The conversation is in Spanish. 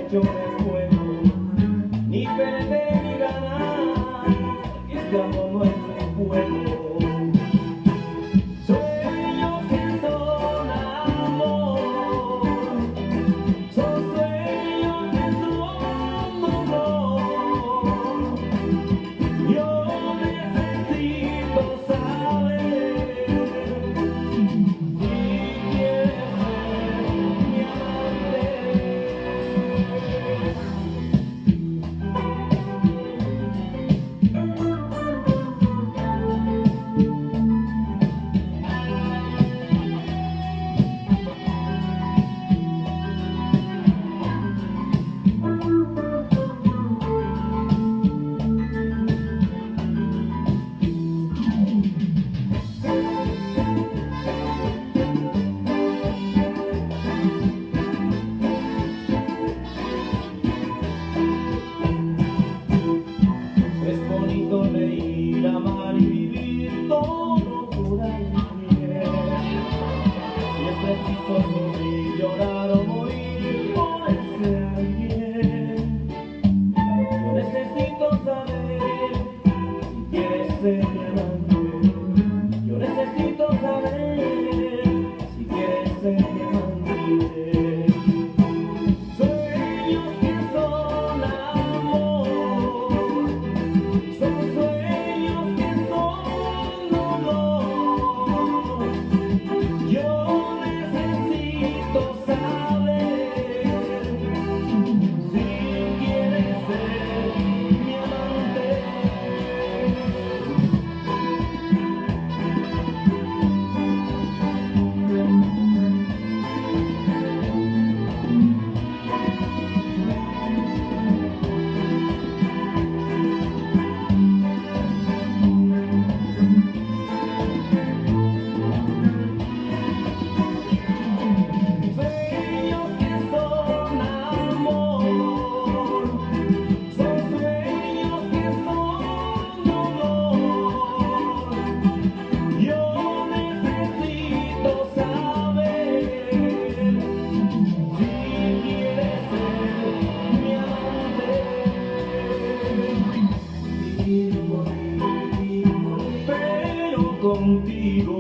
hecho de fuego, ni perder ni ganar, porque este amor no es un juego. Sueños que son amor, son sueños que son dolor. Yo necesito saber si quieres ser mi amante. Es bonito reír, amar y vivir todo por alguien. Si es preciso sufrir, llorar o morir por ese alguien. Yo necesito saber si quieres ser mi amante. Yo necesito saber si quieres ser mi amante. Sueños que son amor, son sueños que son dolor. Yo necesito saber si quieres ser mi amante. Sueños que son amor, son sueños que son dolor. Yo necesito saber si quieres ser mi amante. Vivir, morir, pero contigo.